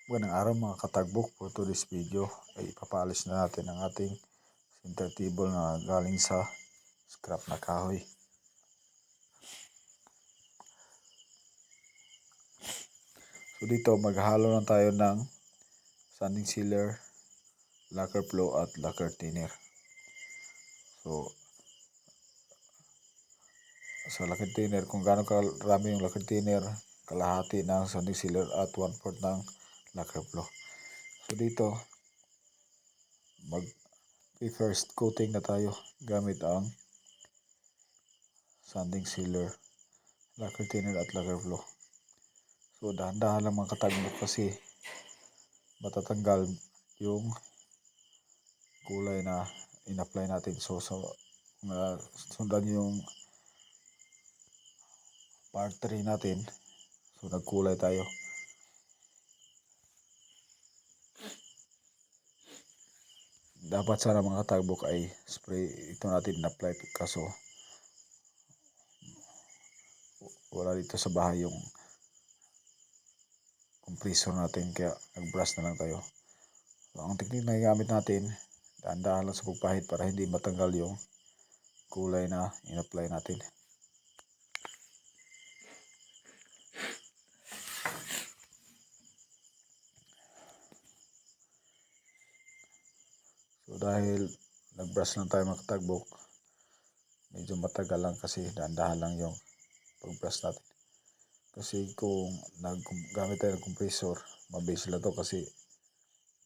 Magandang araw mga katagbok. For today's video ay ipapaalis na natin ang ating center table na galing sa scrap na kahoy. So dito maghalo lang tayo ng sanding sealer, lacquer flow at lacquer thinner. So sa lacquer thinner, kung gaano karami yung lacquer thinner, kalahati ng sanding sealer at 1/4 ng lacquer flow. So dito first coating na tayo gamit ang sanding sealer, lacquer thinner at lacquer flow. So dahan-dahan lang mga katagbok kasi matatanggal yung kulay na in-apply natin. So sundan yung part 3 natin. So nagkulay tayo. Dapat sana mga katagbok ay spray ito natin in-apply, kaso wala dito sa bahay yung compressor natin, kaya nag-brush na lang tayo. So ang technique na gamit natin, dahan-dahan lang sa pagpahid para hindi matanggal yung kulay na in-apply natin. So dahil nag-brush lang tayo mga katagbok, medyo matagal lang kasi dahan-dahan lang yung pag-brush natin. Kasi kung gamit tayo ng compressor, mabilis lang to kasi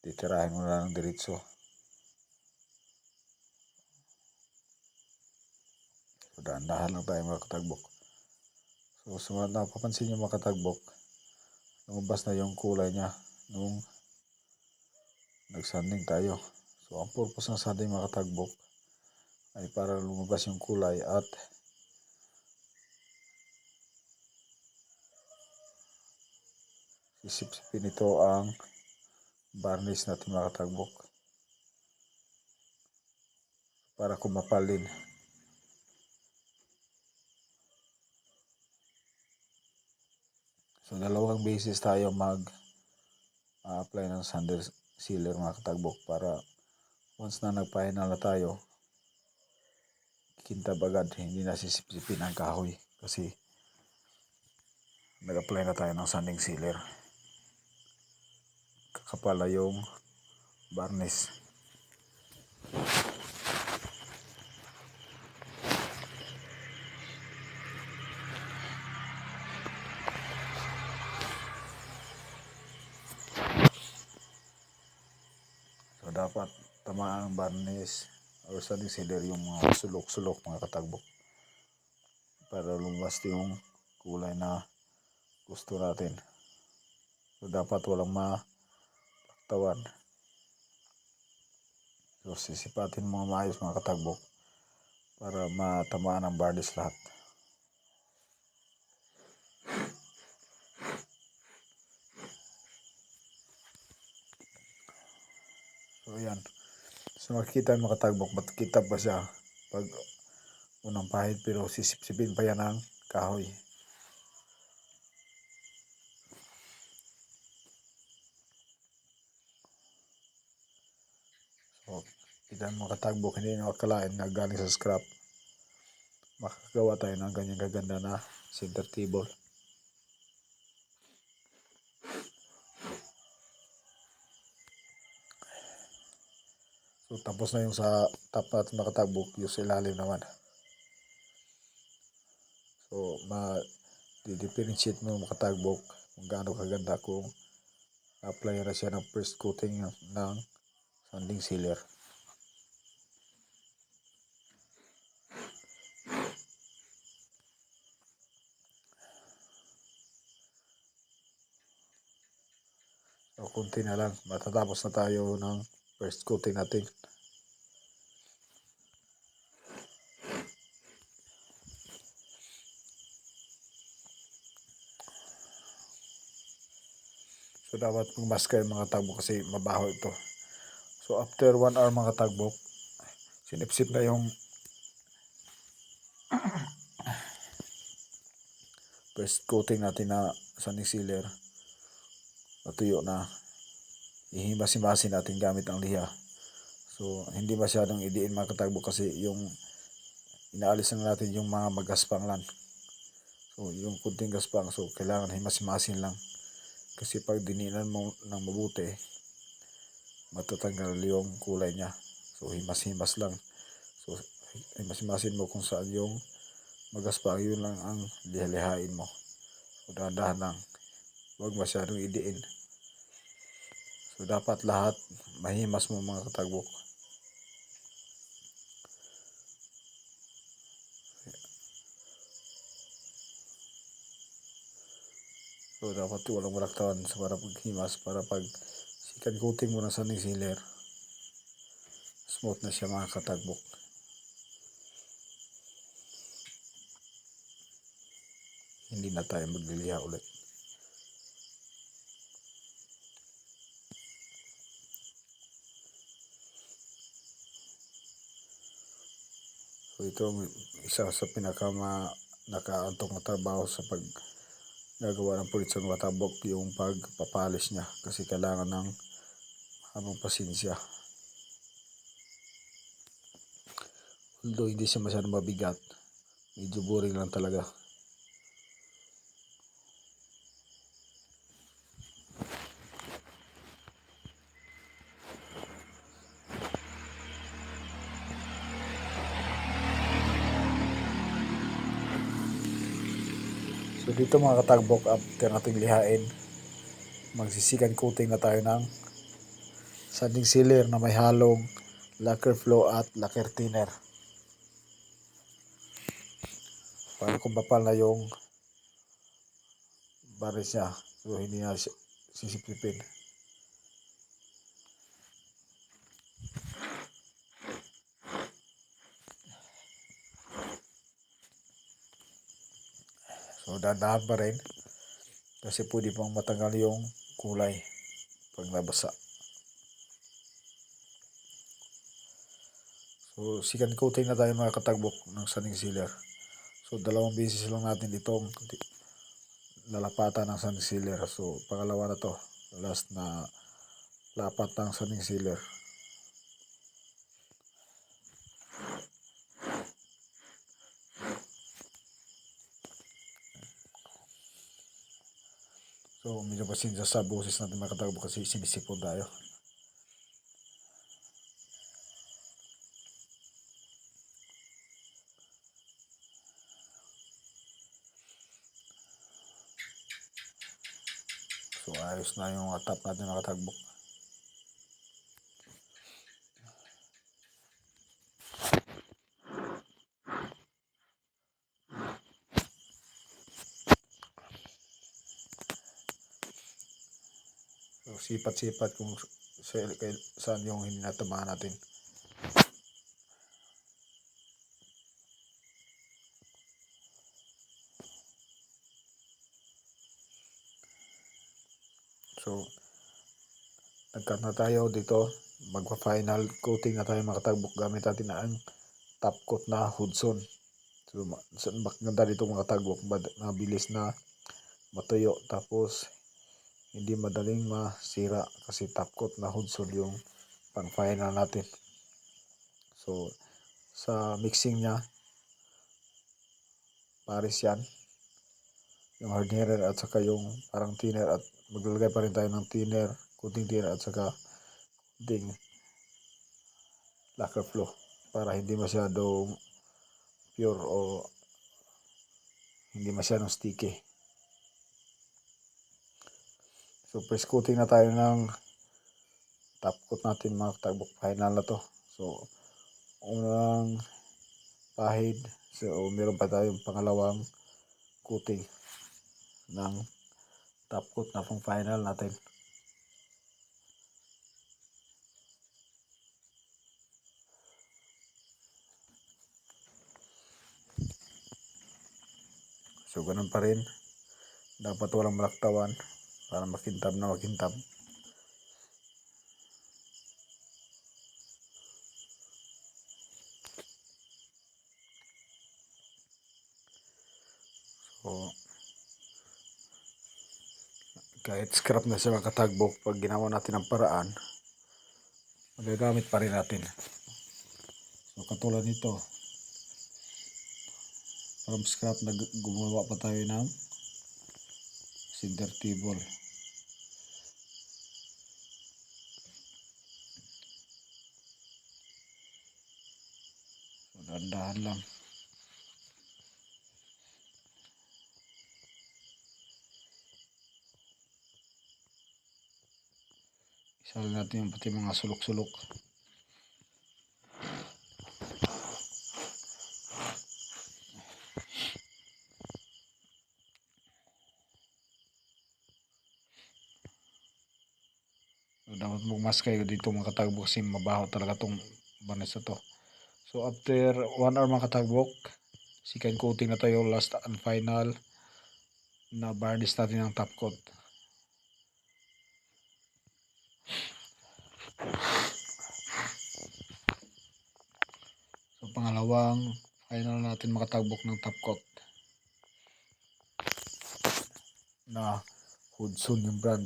titirahin mo na lang diretso. So dahan-dahan lang tayo mga katagbok. So napapansin nyo mga katagbok, lumabas na yung kulay niya nung nagsanding tayo. So ang purpose ng sanding mga katagbok ay para lumabas yung kulay at sisipsipin ito ang varnish natin mga katagbok para kumapal din. So dalawang beses tayo mag-apply ng sanding sealer mga katagbok para once na nag-final na tayo, kintab agad, hindi na sisipsipin ang kahoy kasi nag-apply na tayo ng sanding sealer. Kakapala yung varnish. So dapat tamaan ang varnish or sanding sealer yung mga sulok-sulok mga katagbok para lumabas yung kulay na gusto natin. So dapat walang mataktawan. So sisipatin mo maayos mga katagbok para matamaan ang varnish lahat. So yan. So makikita yung mga katagbok, matkita pa siya pag unang pahid, pero sisipsipin pa yan ang kahoy. So kita mga katagbok, hindi nyo akalain na galing sa scrap makagawa tayo ng ganyan kaganda na center table. So tapos na yung sa top natin mga katagbok, yung sa ilalim naman. So ma-differentiate mo mga katagbok kung gaano kaganda kung apply na siya ng first coating ng sanding sealer. So kunti na lang, matatapos na tayo ng first coating natin. So dapat magmask kayo mga katagbok kasi mabaho ito. So after 1 hour mga katagbok, sinipsip na yung first coating natin na sanding sealer. Natuyo na. ihimas-himasin natin gamit ang liha. So hindi masyadong idiin mga katagbok kasi yung inaalis lang natin yung mga magaspang lang. So yung kunting gaspang, so kailangan himas-himasin lang. Kasi pag dininan mo ng mabuti, matatanggal yung kulay niya. So himas-himas lang. So himas-himasin mo kung saan yung magaspang, yun lang ang liha-lihain mo. So dahan-dahan lang. Huwag masyadong idiin. So dapat lahat mahimas mo mga katagbok. So dapat walang balaktawan para paghimas, para pag second coating mo ng sanding sealer, smooth na siya mga katagbok. Hindi na tayo magliliha ulit. So ito ang isa sa nakaantok na trabaho sa paggagawa ng pulit sa mga tabok, yung pagpapalis niya, kasi kailangan ng habang pasensya. Although hindi siya masyadong mabigat, medyo boring lang talaga. So dito mga katagbok, after nating lihain, magsisikan coating na tayo ng sanding sealer na may halong lacquer flow at lacquer thinner. Para kung papal na yung baris niya, so hindi na sisiplipin. So dahan-dahan pa rin kasi pwede pang matanggal yung kulay pag nabasa. So second coating na tayo mga katagbok ng sanding sealer. So 2 beses lang natin itong lalapatan ng sanding sealer. So pangalawa na to, last na lapat ng sanding sealer. So medyo pasensya sa boses natin mga katagbok kasi sinisipon tayo. So ayos na yung top natin mga katagbok. So sipat-sipat kung saan yung hindi natamaan natin. So nagkat na tayo dito, magpa-final coating na tayo mga katagbok gamit natin ang top coat na Hudson. So maganda dito mga katagbok, mabilis na matuyo, tapos hindi madaling masira kasi top coat na Hudson yung pang final natin. So sa mixing niya, pares yan, yung hardener at saka yung parang thinner, at maglalagay pa rin tayo ng thinner, kunting thinner at saka kunting lacquer flow para hindi masyadong pure o hindi masyadong sticky. So first coating na tayo ng top coat natin mga katagbok, final na to. So unang pahid, so meron pa tayong pangalawang coating ng top coat na pang final natin. So ganun pa rin, dapat walang malaktawan para makintab na makintab. So Kahit scrap na siya mga katagbok, pag ginawa natin ang paraan, magagamit pa rin natin. So katulad nito, from scrap na gumawa pa tayo ng center table. So dahan-dahan lang. Isali natin yung pati mga sulok-sulok. So, dapat magmas kayo dito mga katagbok kasi mabaho talaga tong banis na to. So after 1 hour mga katagbok, second coating na tayo, last and final na varnish natin ng top coat. So pangalawang final natin makatagbok ng top coat na Hudson yung brand.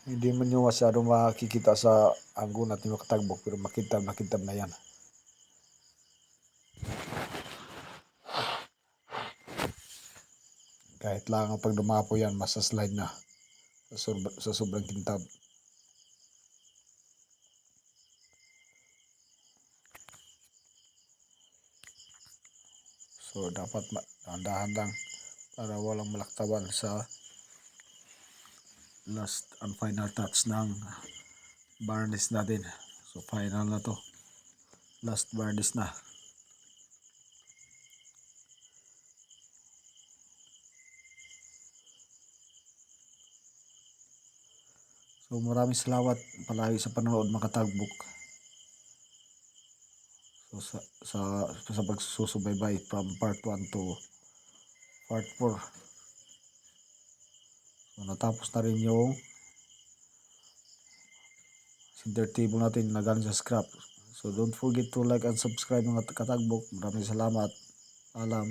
Hindi man nyo masyado makikita sa anggo natin makatagbok, pero makintab na yan. Kahit lang ang pag dumapo yan, masaslide na sa sobrang kintab. So dapat dahan-dahan lang para walang malaktaban sa last and final touch ng varnish natin. So final na to, last varnish na. So maraming salamat palagi sa panonood mga katagbok. So sa pagsusubaybay from part 1 to part 4. So natapos na rin yung center table natin na galing sa scrap. So don't forget to like and subscribe mga katagbok. Maraming salamat. Alam.